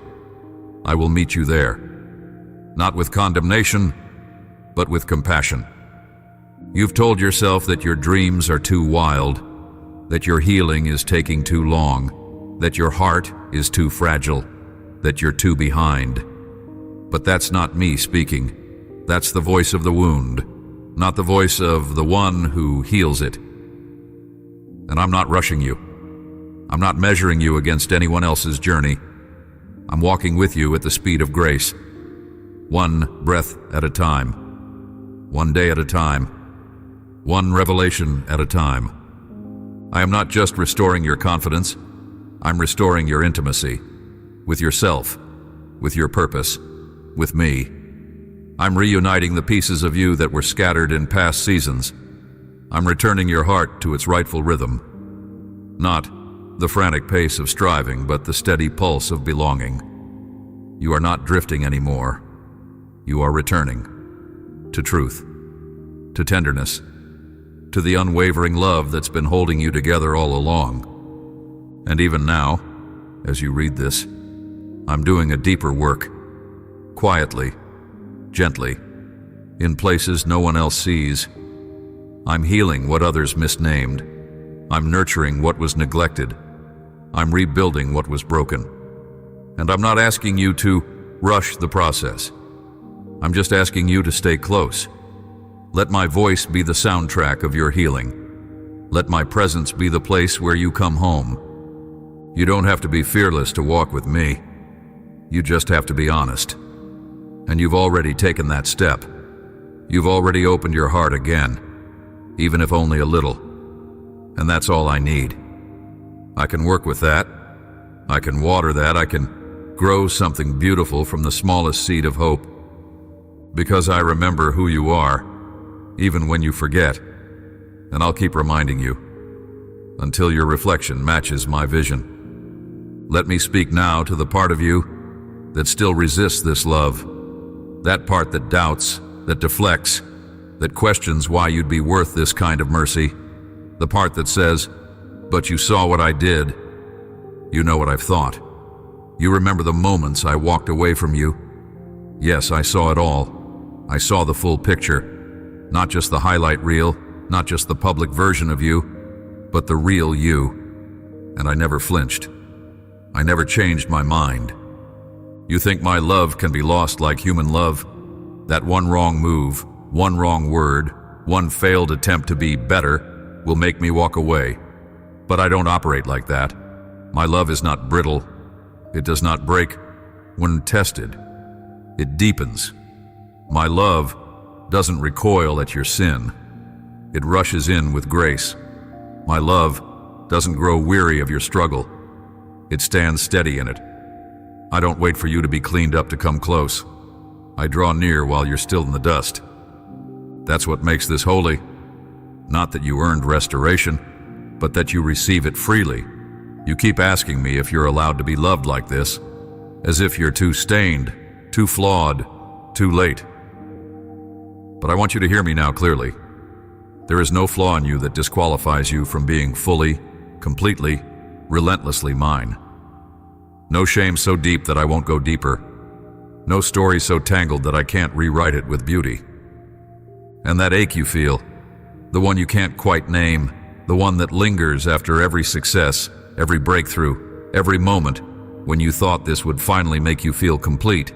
I will meet you there. Not with condemnation, but with compassion. You've told yourself that your dreams are too wild, that your healing is taking too long, that your heart is too fragile, that you're too behind. But that's not me speaking. That's the voice of the wound, not the voice of the one who heals it. And I'm not rushing you. I'm not measuring you against anyone else's journey. I'm walking with you at the speed of grace. One breath at a time. One day at a time. One revelation at a time. I am not just restoring your confidence. I'm restoring your intimacy. With yourself. With your purpose. With me. I'm reuniting the pieces of you that were scattered in past seasons. I'm returning your heart to its rightful rhythm. Not the frantic pace of striving, but the steady pulse of belonging. You are not drifting anymore. You are returning to truth, to tenderness, to the unwavering love that's been holding you together all along. And even now, as you read this, I'm doing a deeper work, quietly, gently, in places no one else sees. I'm healing what others misnamed. I'm nurturing what was neglected. I'm rebuilding what was broken. And I'm not asking you to rush the process. I'm just asking you to stay close. Let my voice be the soundtrack of your healing. Let my presence be the place where you come home. You don't have to be fearless to walk with me. You just have to be honest. And you've already taken that step. You've already opened your heart again, even if only a little. And that's all I need. I can work with that. I can water that. I can grow something beautiful from the smallest seed of hope. Because I remember who you are, even when you forget. And I'll keep reminding you, until your reflection matches my vision. Let me speak now to the part of you that still resists this love, that part that doubts, that deflects, that questions why you'd be worth this kind of mercy, the part that says, "But you saw what I did. You know what I've thought. You remember the moments I walked away from you. Yes, I saw it all. I saw the full picture, not just the highlight reel, not just the public version of you, but the real you. And I never flinched. I never changed my mind. You think my love can be lost like human love? That one wrong move, one wrong word, one failed attempt to be better will make me walk away. But I don't operate like that. My love is not brittle. It does not break when tested. It deepens. My love doesn't recoil at your sin. It rushes in with grace. My love doesn't grow weary of your struggle. It stands steady in it. I don't wait for you to be cleaned up to come close. I draw near while you're still in the dust. That's what makes this holy. Not that you earned restoration, but that you receive it freely. You keep asking me if you're allowed to be loved like this, as if you're too stained, too flawed, too late. But I want you to hear me now clearly. There is no flaw in you that disqualifies you from being fully, completely, relentlessly mine. No shame so deep that I won't go deeper. No story so tangled that I can't rewrite it with beauty. And that ache you feel, the one you can't quite name, the one that lingers after every success, every breakthrough, every moment when you thought this would finally make you feel complete,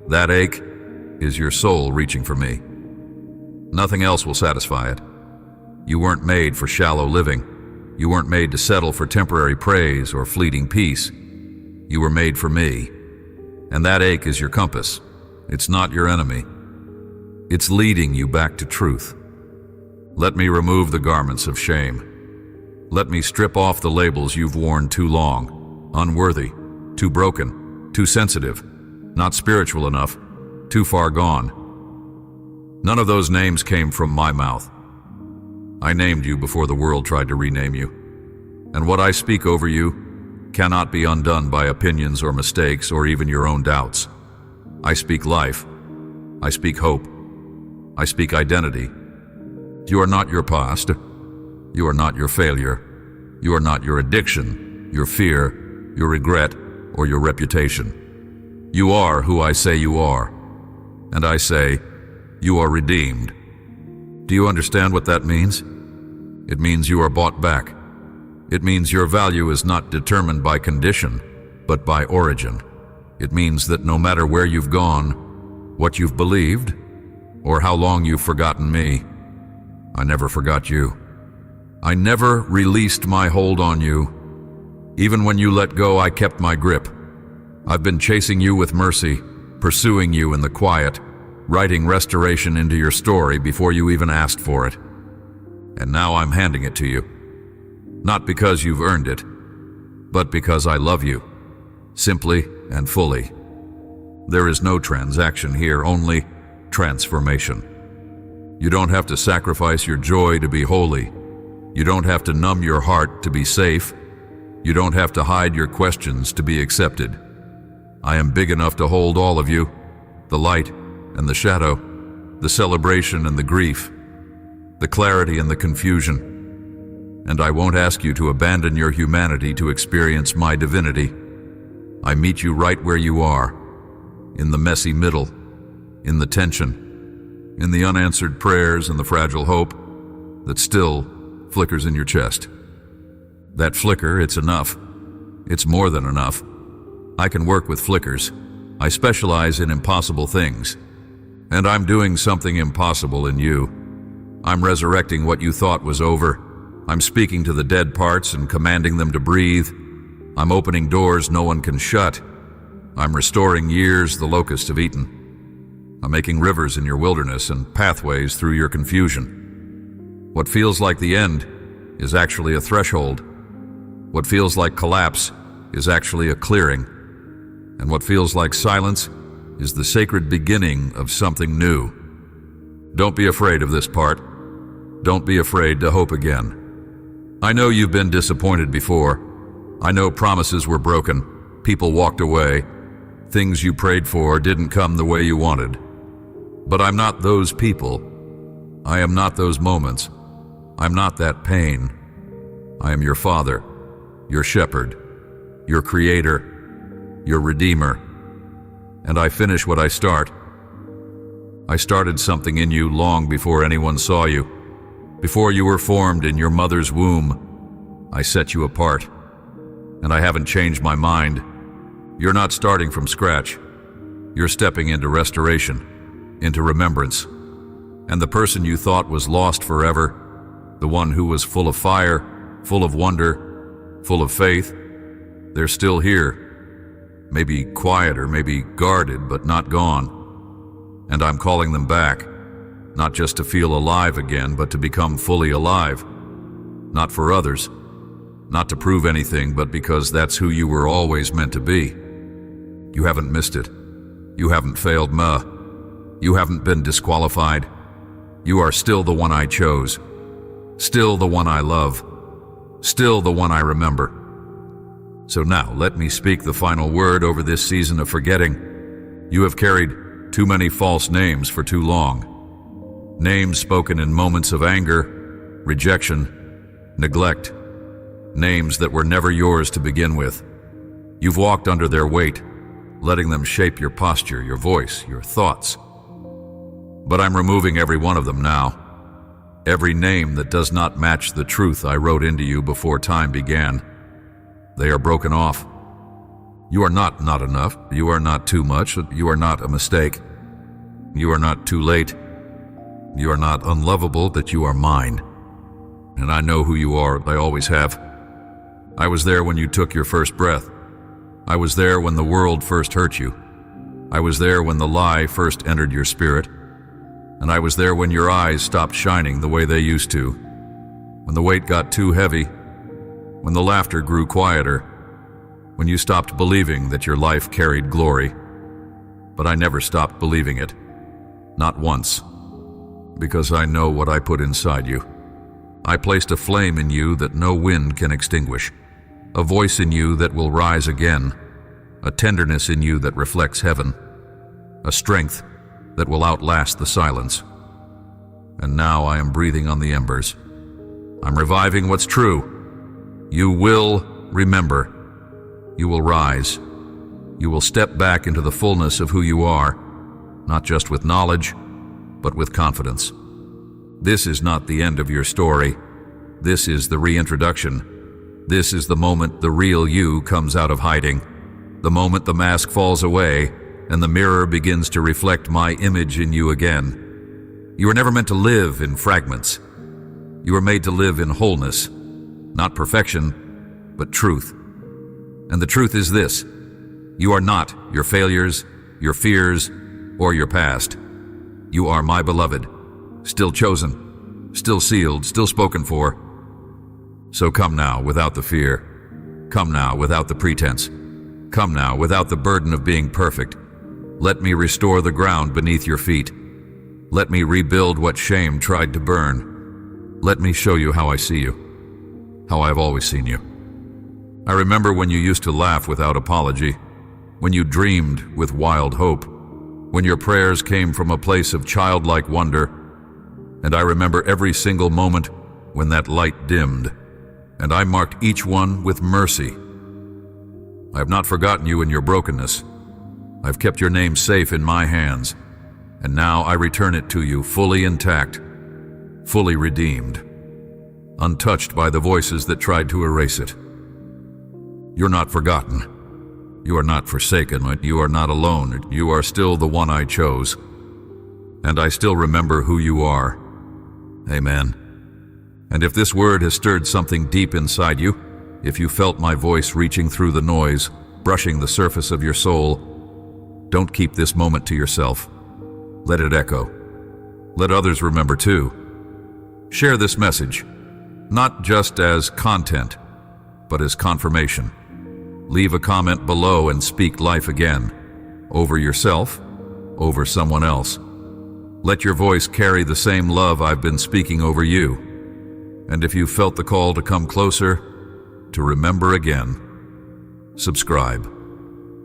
that ache is your soul reaching for me. Nothing else will satisfy it. You weren't made for shallow living. You weren't made to settle for temporary praise or fleeting peace. You were made for me. And that ache is your compass. It's not your enemy. It's leading you back to truth. Let me remove the garments of shame. Let me strip off the labels you've worn too long. Unworthy, too broken, too sensitive, not spiritual enough, too far gone. None of those names came from my mouth. I named you before the world tried to rename you. And what I speak over you cannot be undone by opinions or mistakes or even your own doubts. I speak life. I speak hope. I speak identity. You are not your past. You are not your failure. You are not your addiction, your fear, your regret, or your reputation. You are who I say you are. And I say, you are redeemed. Do you understand what that means? It means you are bought back. It means your value is not determined by condition, but by origin. It means that no matter where you've gone, what you've believed, or how long you've forgotten me, I never forgot you. I never released my hold on you. Even when you let go, I kept my grip. I've been chasing you with mercy, pursuing you in the quiet, writing restoration into your story before you even asked for it. And now I'm handing it to you. Not because you've earned it, but because I love you, simply and fully. There is no transaction here, only transformation. You don't have to sacrifice your joy to be holy. You don't have to numb your heart to be safe. You don't have to hide your questions to be accepted. I am big enough to hold all of you, the light, and the shadow, the celebration and the grief, the clarity and the confusion. And I won't ask you to abandon your humanity to experience my divinity. I meet you right where you are, in the messy middle, in the tension, in the unanswered prayers and the fragile hope that still flickers in your chest. That flicker, it's enough. It's more than enough. I can work with flickers. I specialize in impossible things. And I'm doing something impossible in you. I'm resurrecting what you thought was over. I'm speaking to the dead parts and commanding them to breathe. I'm opening doors no one can shut. I'm restoring years the locusts have eaten. I'm making rivers in your wilderness and pathways through your confusion. What feels like the end is actually a threshold. What feels like collapse is actually a clearing. And what feels like silence is the sacred beginning of something new. Don't be afraid of this part. Don't be afraid to hope again. I know you've been disappointed before. I know promises were broken. People walked away. Things you prayed for didn't come the way you wanted. But I'm not those people. I am not those moments. I'm not that pain. I am your Father, your Shepherd, your Creator, your Redeemer. And I finish what I start. I started something in you long before anyone saw you. Before you were formed in your mother's womb, I set you apart. And I haven't changed my mind. You're not starting from scratch. You're stepping into restoration, into remembrance. And the person you thought was lost forever, the one who was full of fire, full of wonder, full of faith, they're still here. Maybe quieter, maybe guarded, but not gone. And I'm calling them back, not just to feel alive again, but to become fully alive. Not for others, not to prove anything, but because that's who you were always meant to be. You haven't missed it. You haven't failed me. You haven't been disqualified. You are still the one I chose. Still the one I love. Still the one I remember. So now, let me speak the final word over this season of forgetting. You have carried too many false names for too long. Names spoken in moments of anger, rejection, neglect. Names that were never yours to begin with. You've walked under their weight, letting them shape your posture, your voice, your thoughts. But I'm removing every one of them now. Every name that does not match the truth I wrote into you before time began. They are broken off. You are not enough. You are not too much. You are not a mistake. You are not too late. You are not unlovable, that you are mine. And I know who you are. I always have. I was there when you took your first breath. I was there when the world first hurt you. I was there when the lie first entered your spirit. And I was there when your eyes stopped shining the way they used to. When the weight got too heavy. When the laughter grew quieter. When you stopped believing that your life carried glory. But I never stopped believing it. Not once. Because I know what I put inside you. I placed a flame in you that no wind can extinguish. A voice in you that will rise again. A tenderness in you that reflects heaven. A strength that will outlast the silence. And now I am breathing on the embers. I'm reviving what's true. You will remember. You will rise. You will step back into the fullness of who you are, not just with knowledge, but with confidence. This is not the end of your story. This is the reintroduction. This is the moment the real you comes out of hiding. The moment the mask falls away and the mirror begins to reflect my image in you again. You were never meant to live in fragments. You were made to live in wholeness. Not perfection, but truth. And the truth is this: you are not your failures, your fears, or your past. You are my beloved, still chosen, still sealed, still spoken for. So come now without the fear. Come now without the pretense. Come now without the burden of being perfect. Let me restore the ground beneath your feet. Let me rebuild what shame tried to burn. Let me show you how I see you. How I've always seen you. I remember when you used to laugh without apology, when you dreamed with wild hope, when your prayers came from a place of childlike wonder, and I remember every single moment when that light dimmed, and I marked each one with mercy. I have not forgotten you in your brokenness. I've kept your name safe in my hands, and now I return it to you fully intact, fully redeemed, untouched by the voices that tried to erase it. You're not forgotten. You are not forsaken. You are not alone. You are still the one I chose, and I still remember who you are. Amen. And if this word has stirred something deep inside you, if you felt my voice reaching through the noise, brushing the surface of your soul, don't keep this moment to yourself. Let it echo. Let others remember too. Share this message, not just as content, but as confirmation. Leave a comment below and speak life again, over yourself, over someone else. Let your voice carry the same love I've been speaking over you. And if you felt the call to come closer, to remember again, subscribe.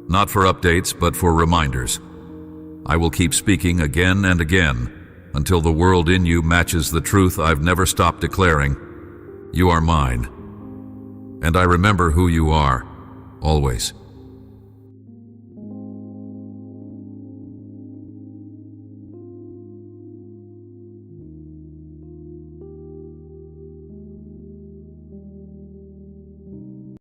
Not for updates, but for reminders. I will keep speaking again and again until the world in you matches the truth I've never stopped declaring. You are mine. And I remember who you are, always.